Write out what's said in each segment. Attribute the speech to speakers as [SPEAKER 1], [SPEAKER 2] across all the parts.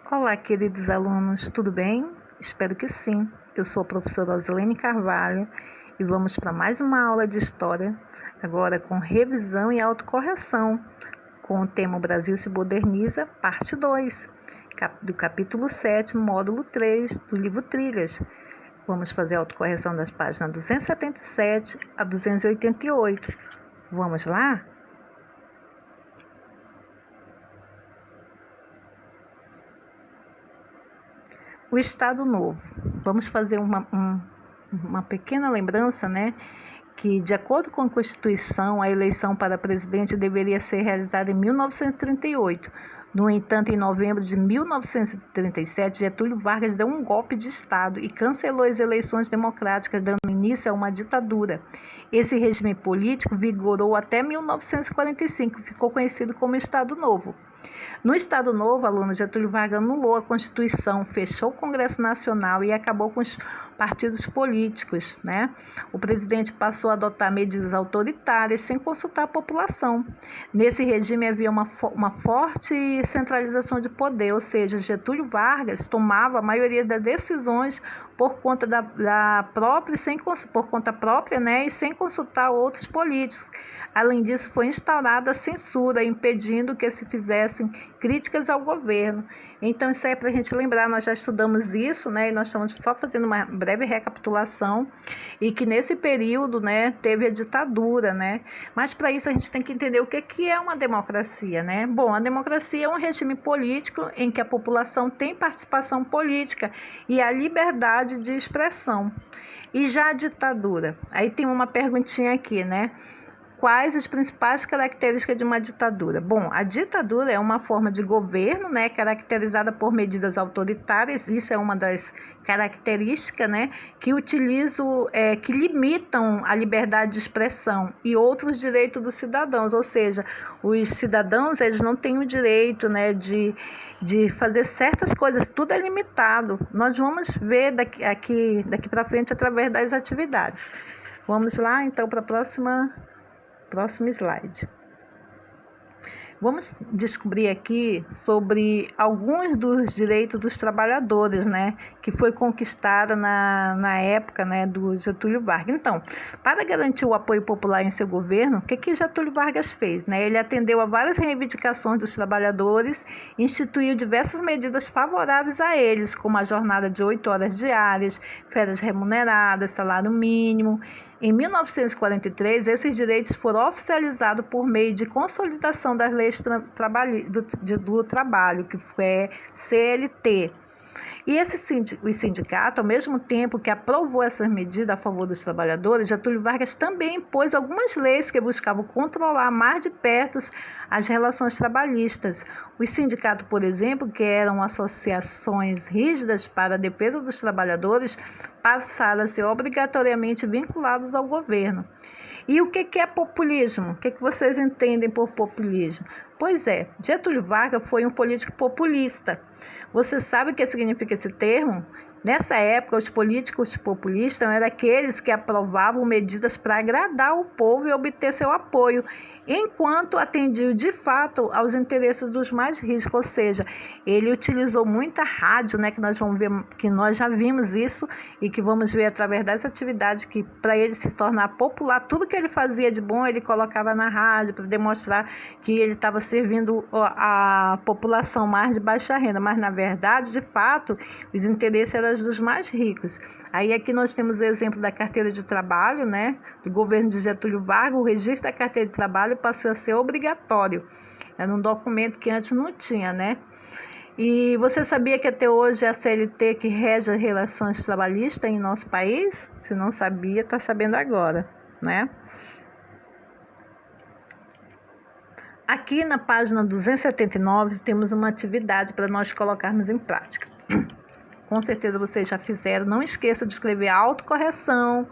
[SPEAKER 1] Olá, queridos alunos, tudo bem? Espero que sim. Eu sou a professora Osilene Carvalho e vamos para mais uma aula de História, agora com revisão e autocorreção, com o tema O Brasil se Moderniza, parte 2, do capítulo 7, módulo 3, do livro Trilhas. Vamos fazer a autocorreção das páginas 277 a 288. Vamos lá? O Estado Novo. Vamos fazer uma pequena lembrança, né? Que, de acordo com a Constituição, a eleição para presidente deveria ser realizada em 1938. No entanto, em novembro de 1937, Getúlio Vargas deu um golpe de Estado e cancelou as eleições democráticas, dando início a uma ditadura. Esse regime político vigorou até 1945 e ficou conhecido como Estado Novo. No Estado Novo, aluno Getúlio Vargas anulou a Constituição, fechou o Congresso Nacional e acabou com os partidos políticos, né? O presidente passou a adotar medidas autoritárias sem consultar a população. Nesse regime havia uma forte centralização de poder, ou seja, Getúlio Vargas tomava a maioria das decisões por conta por conta própria, né, e sem consultar outros políticos. Além disso, foi instaurada a censura, impedindo que se fizessem críticas ao governo. Então, isso aí é para a gente lembrar, nós já estudamos isso, né, e nós estamos só fazendo uma breve recapitulação, e que nesse período, né, teve a ditadura, né, mas para isso a gente tem que entender o que é uma democracia, né. Bom, a democracia é um regime político em que a população tem participação política e a liberdade de expressão. E já a ditadura? Aí tem uma perguntinha aqui, né? Quais as principais características de uma ditadura? Bom, a ditadura é uma forma de governo, né, caracterizada por medidas autoritárias. Isso é uma das características, né, que que limitam a liberdade de expressão e outros direitos dos cidadãos. Ou seja, os cidadãos, eles não têm o direito, né, de fazer certas coisas. Tudo é limitado. Nós vamos ver daqui para frente através das atividades. Vamos lá, então, para próximo slide. Vamos descobrir aqui sobre alguns dos direitos dos trabalhadores, né, que foi conquistada na época, né, do Getúlio Vargas. Então, para garantir o apoio popular em seu governo, o que Getúlio Vargas fez, né? Ele atendeu a várias reivindicações dos trabalhadores, instituiu diversas medidas favoráveis a eles, como a jornada de 8 horas diárias, férias remuneradas, salário mínimo. Em 1943, esses direitos foram oficializados por meio de consolidação das leis do trabalho, que foi CLT. E o sindicato, ao mesmo tempo que aprovou essas medidas a favor dos trabalhadores, Getúlio Vargas também impôs algumas leis que buscavam controlar mais de perto as relações trabalhistas. Os sindicatos, por exemplo, que eram associações rígidas para a defesa dos trabalhadores, passaram a ser obrigatoriamente vinculados ao governo. E o que é populismo? O que vocês entendem por populismo? Pois é, Getúlio Vargas foi um político populista. Você sabe o que significa esse termo? Nessa época, os políticos populistas eram aqueles que aprovavam medidas para agradar o povo e obter seu apoio, enquanto atendiam de fato aos interesses dos mais ricos. Ou seja, ele utilizou muita rádio, né, que nós vamos ver, que nós já vimos isso e que vamos ver através dessa atividade, que para ele se tornar popular, tudo que ele fazia de bom ele colocava na rádio para demonstrar que ele estava servindo a população mais de baixa renda, mas na verdade, de fato, os interesses eram dos mais ricos. Aí aqui nós temos o exemplo da carteira de trabalho, né, do governo de Getúlio Vargas. O registro da carteira de trabalho passou a ser obrigatório. Era um documento que antes não tinha, né? E você sabia que até hoje é a CLT que rege as relações trabalhistas em nosso país? Se não sabia, está sabendo agora, né? Aqui na página 279 temos uma atividade para nós colocarmos em prática. Com certeza vocês já fizeram. Não esqueça de escrever autocorreção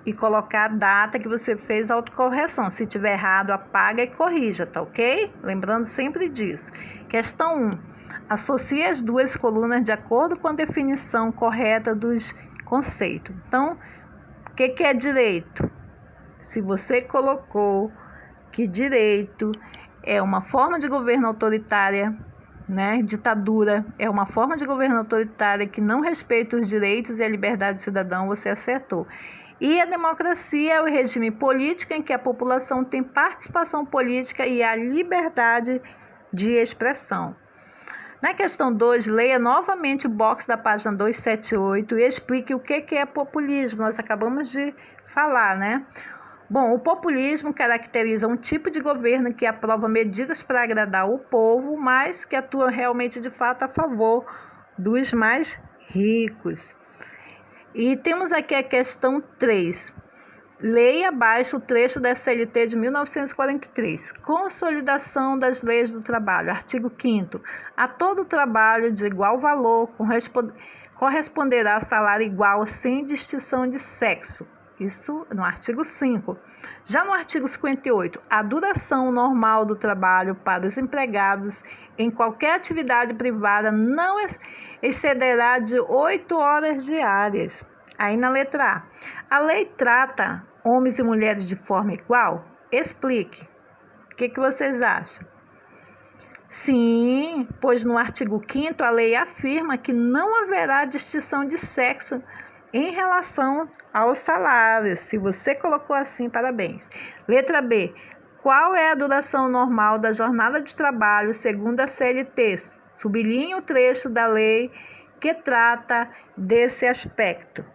[SPEAKER 1] e colocar a data que você fez a autocorreção. Se tiver errado, apaga e corrija, tá ok? Lembrando sempre disso. Questão 1. Associe as duas colunas de acordo com a definição correta dos conceitos. Então, o que é direito? Se você colocou que direito é uma forma de governo autoritária, né? Ditadura é uma forma de governo autoritária que não respeita os direitos e a liberdade do cidadão, você acertou. E a democracia é o regime político em que a população tem participação política e a liberdade de expressão. Na questão 2, leia novamente o box da página 278 e explique o que é populismo. Nós acabamos de falar, né? Bom, o populismo caracteriza um tipo de governo que aprova medidas para agradar o povo, mas que atua realmente de fato a favor dos mais ricos. E temos aqui a questão 3. Leia abaixo o trecho da CLT de 1943. Consolidação das leis do trabalho. Artigo 5º. A todo trabalho de igual valor corresponderá salário igual sem distinção de sexo. Isso no artigo 5. Já no artigo 58, a duração normal do trabalho para os empregados em qualquer atividade privada não excederá de 8 horas diárias. Aí na letra A lei trata homens e mulheres de forma igual? Explique. O que vocês acham? Sim, pois no artigo 5º a lei afirma que não haverá distinção de sexo em relação aos salários. Se você colocou assim, parabéns. Letra B. Qual é a duração normal da jornada de trabalho segundo a CLT? Sublinhe o trecho da lei que trata desse aspecto.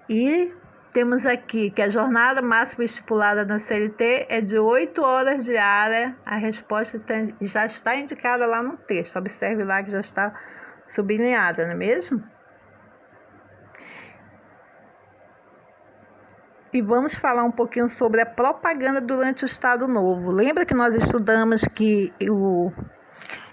[SPEAKER 1] E temos aqui que a jornada máxima estipulada na CLT é de 8 horas diárias. A resposta já está indicada lá no texto. Observe lá que já está sublinhada, não é mesmo? E vamos falar um pouquinho sobre a propaganda durante o Estado Novo. Lembra que nós estudamos que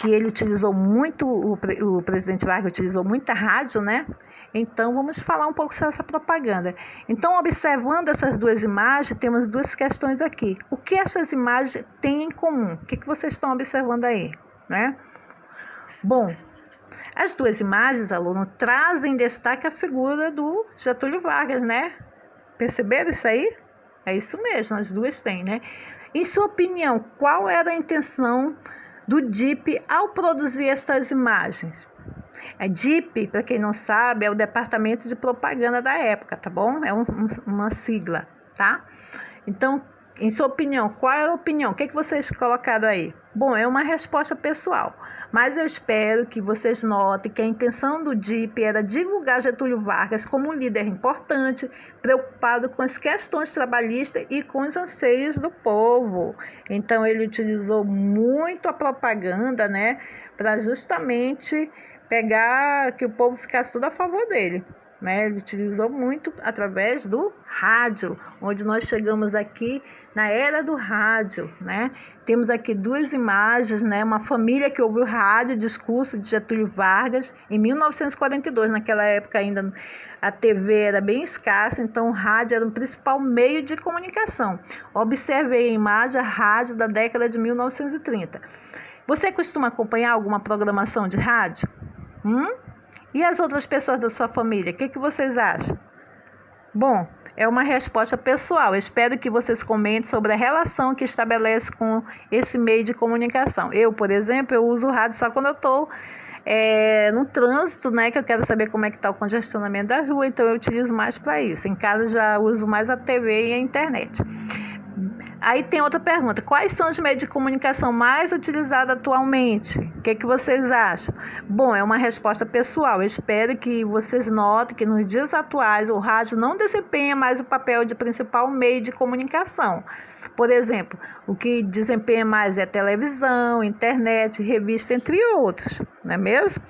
[SPEAKER 1] ele utilizou muito, o presidente Vargas utilizou muita rádio, né? Então, vamos falar um pouco sobre essa propaganda. Então, observando essas duas imagens, temos duas questões aqui. O que essas imagens têm em comum? O que vocês estão observando aí, né? Bom, as duas imagens, aluno, trazem em destaque a figura do Getúlio Vargas, né? Perceberam isso aí? É isso mesmo, as duas têm, né? Em sua opinião, qual era a intenção do DIP ao produzir essas imagens? A DIP, para quem não sabe, é o Departamento de Propaganda da época, tá bom? É uma sigla, tá? Então, em sua opinião, qual é a opinião? O que vocês colocaram aí? Bom, é uma resposta pessoal, mas eu espero que vocês notem que a intenção do DIP era divulgar Getúlio Vargas como um líder importante, preocupado com as questões trabalhistas e com os anseios do povo. Então, ele utilizou muito a propaganda, né, para justamente pegar que o povo ficasse tudo a favor dele. Né? Ele utilizou muito através do rádio, onde nós chegamos aqui na era do rádio, né? Temos aqui duas imagens, né? Uma família que ouviu rádio, discurso de Getúlio Vargas em 1942. Naquela época ainda a TV era bem escassa, então o rádio era o principal meio de comunicação. Observe aí a imagem, a rádio da década de 1930. Você costuma acompanhar alguma programação de rádio? E as outras pessoas da sua família, o que vocês acham? Bom, é uma resposta pessoal. Eu espero que vocês comentem sobre a relação que estabelece com esse meio de comunicação. Eu, por exemplo, eu uso o rádio só quando eu estou no trânsito, né? Que eu quero saber como é que está o congestionamento da rua, então eu utilizo mais para isso. Em casa já uso mais a TV e a internet. Aí tem outra pergunta, quais são os meios de comunicação mais utilizados atualmente? O que vocês acham? Bom, é uma resposta pessoal, eu espero que vocês notem que nos dias atuais o rádio não desempenha mais o papel de principal meio de comunicação. Por exemplo, o que desempenha mais é televisão, internet, revista, entre outros, não é mesmo?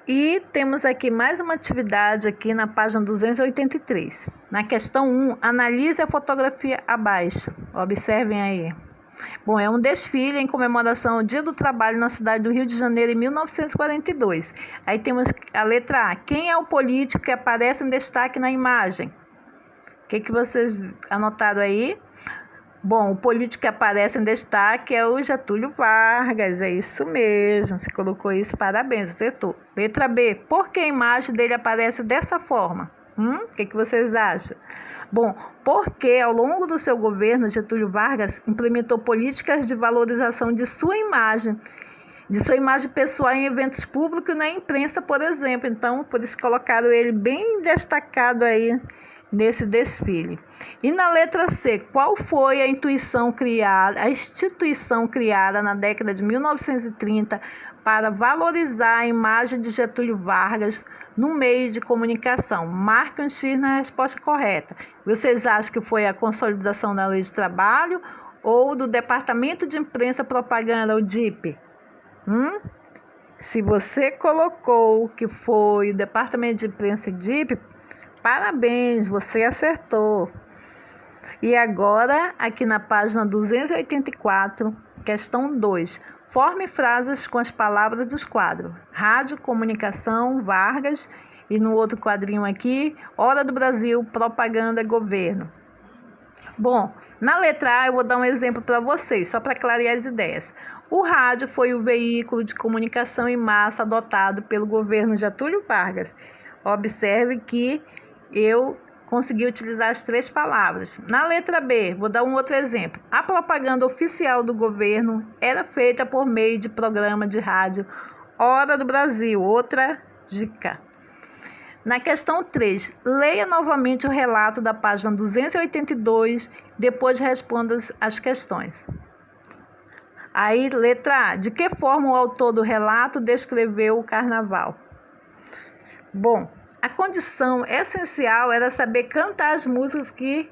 [SPEAKER 1] E temos aqui mais uma atividade aqui na página 283. Na questão 1, analise a fotografia abaixo. Observem aí. Bom, é um desfile em comemoração ao Dia do Trabalho na cidade do Rio de Janeiro em 1942. Aí temos a letra A. Quem é o político que aparece em destaque na imagem? O que vocês anotaram aí? Bom, o político que aparece em destaque é o Getúlio Vargas, é isso mesmo, você colocou isso, parabéns, acertou. Letra B, por que a imagem dele aparece dessa forma? O que vocês acham? Bom, porque ao longo do seu governo, Getúlio Vargas implementou políticas de valorização de sua imagem pessoal em eventos públicos e na imprensa, por exemplo. Então, por isso colocaram ele bem destacado aí nesse desfile. E na letra C, qual foi a instituição criada na década de 1930 para valorizar a imagem de Getúlio Vargas no meio de comunicação? Marque um X na resposta correta. Vocês acham que foi a consolidação da Lei de Trabalho ou do Departamento de Imprensa e Propaganda, o DIP? Se você colocou que foi o Departamento de Imprensa e DIP, parabéns, você acertou. E agora, aqui na página 284, questão 2. Forme frases com as palavras dos quadros. Rádio, comunicação, Vargas. E no outro quadrinho aqui, Hora do Brasil, propaganda, governo. Bom, na letra A eu vou dar um exemplo para vocês, só para clarear as ideias. O rádio foi o veículo de comunicação em massa adotado pelo governo Getúlio Vargas. Observe que eu consegui utilizar as 3 palavras. Na letra B, vou dar um outro exemplo. A propaganda oficial do governo era feita por meio de programa de rádio Hora do Brasil. Outra dica. Na questão 3, leia novamente o relato da página 282, depois responda as questões. Aí, letra A, de que forma o autor do relato descreveu o carnaval? Bom, a condição essencial era saber cantar as músicas que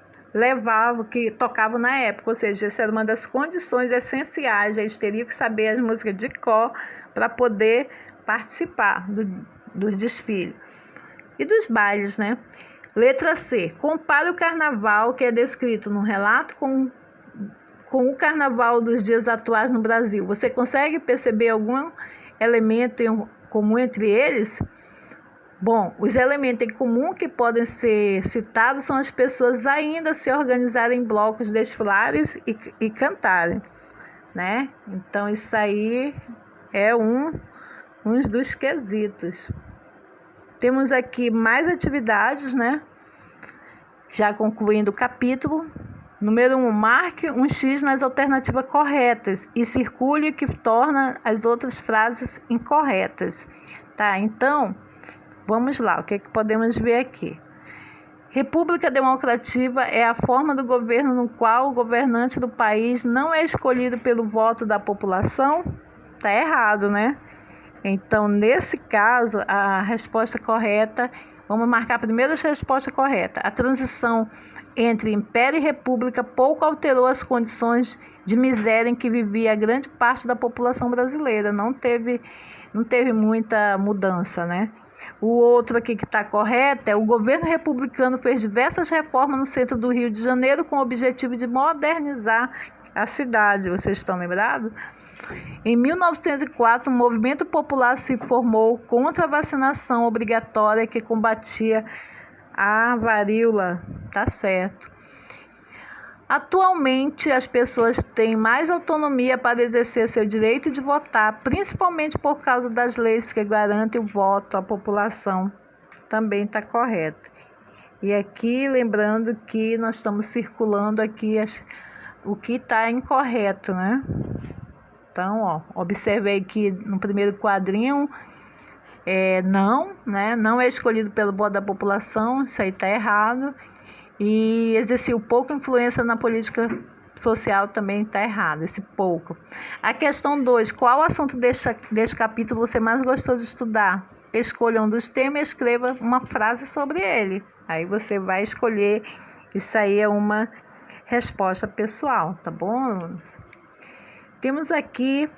[SPEAKER 1] tocavam na época, ou seja, essa era uma das condições essenciais, eles teriam que saber as músicas de cor para poder participar dos desfiles e dos bailes, né? Letra C, compare o carnaval que é descrito no relato com o carnaval dos dias atuais no Brasil. Você consegue perceber algum elemento em comum entre eles? Bom, os elementos em comum que podem ser citados são as pessoas ainda se organizarem em blocos, desfilarem e cantarem, né? Então, isso aí é um dos quesitos. Temos aqui mais atividades, né? Já concluindo o capítulo. Número 1, marque um X nas alternativas corretas e circule o que torna as outras frases incorretas. Tá, então, vamos lá, o que podemos ver aqui? República democrativa é a forma do governo no qual o governante do país não é escolhido pelo voto da população? Tá errado, né? Então, nesse caso, a resposta correta, vamos marcar primeiro a resposta correta. A transição entre Império e República pouco alterou as condições de miséria em que vivia a grande parte da população brasileira. Não teve muita mudança, né? O outro aqui que está correto é o governo republicano fez diversas reformas no centro do Rio de Janeiro com o objetivo de modernizar a cidade. Vocês estão lembrados? Em 1904, um movimento popular se formou contra a vacinação obrigatória que combatia a varíola. Tá certo. Atualmente, as pessoas têm mais autonomia para exercer seu direito de votar, principalmente por causa das leis que garantem o voto à população. Também está correto. E aqui, lembrando que nós estamos circulando aqui o que está incorreto, né? Então, observei que no primeiro quadrinho não, né? Não é escolhido pelo voto da população, isso aí está errado. E exerceu pouca influência na política social também está errado, esse pouco. A questão 2, qual assunto deste capítulo você mais gostou de estudar? Escolha um dos temas e escreva uma frase sobre ele. Aí você vai escolher, isso aí é uma resposta pessoal, tá bom, alunos? Temos aqui,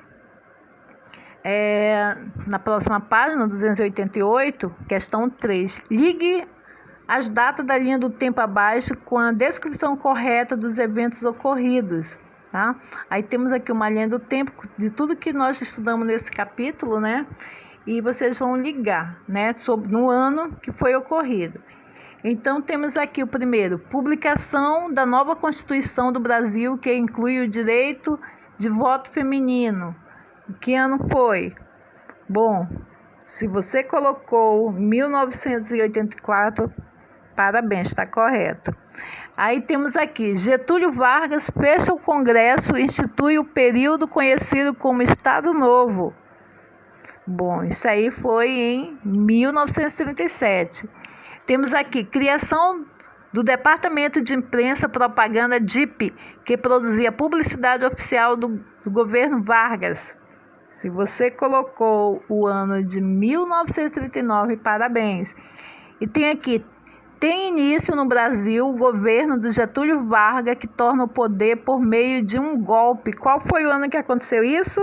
[SPEAKER 1] na próxima página, 288, questão 3. Ligue as datas da linha do tempo abaixo com a descrição correta dos eventos ocorridos. Tá? Aí temos aqui uma linha do tempo de tudo que nós estudamos nesse capítulo, né? E vocês vão ligar, né? No ano que foi ocorrido. Então, temos aqui o primeiro, publicação da nova Constituição do Brasil, que inclui o direito de voto feminino. Que ano foi? Bom, se você colocou 1984, Parabéns, está correto. Aí temos aqui, Getúlio Vargas fecha o Congresso e institui o período conhecido como Estado Novo. Bom, isso aí foi em 1937. Temos aqui, criação do Departamento de Imprensa e Propaganda DIP, que produzia publicidade oficial do governo Vargas. Se você colocou o ano de 1939, parabéns. E tem aqui, tem início no Brasil o governo do Getúlio Vargas, que torna o poder por meio de um golpe. Qual foi o ano que aconteceu isso?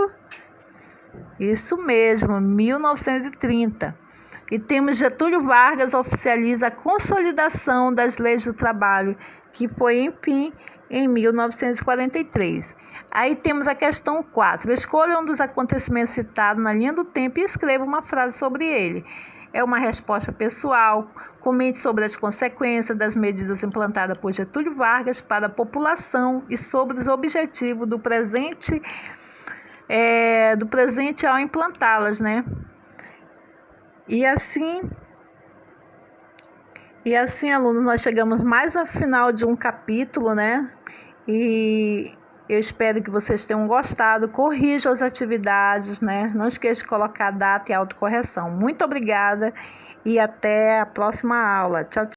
[SPEAKER 1] Isso mesmo, 1930. E temos Getúlio Vargas oficializa a consolidação das leis do trabalho, que foi, enfim, em 1943. Aí temos a questão 4. Escolha um dos acontecimentos citados na linha do tempo e escreva uma frase sobre ele. É uma resposta pessoal. Comente sobre as consequências das medidas implantadas por Getúlio Vargas para a população e sobre os objetivos do presente ao implantá-las, né? E assim, alunos, nós chegamos mais ao final de um capítulo, né? E eu espero que vocês tenham gostado. Corrijam as atividades, né? Não esqueça de colocar data e autocorreção. Muito obrigada e até a próxima aula. Tchau, tchau.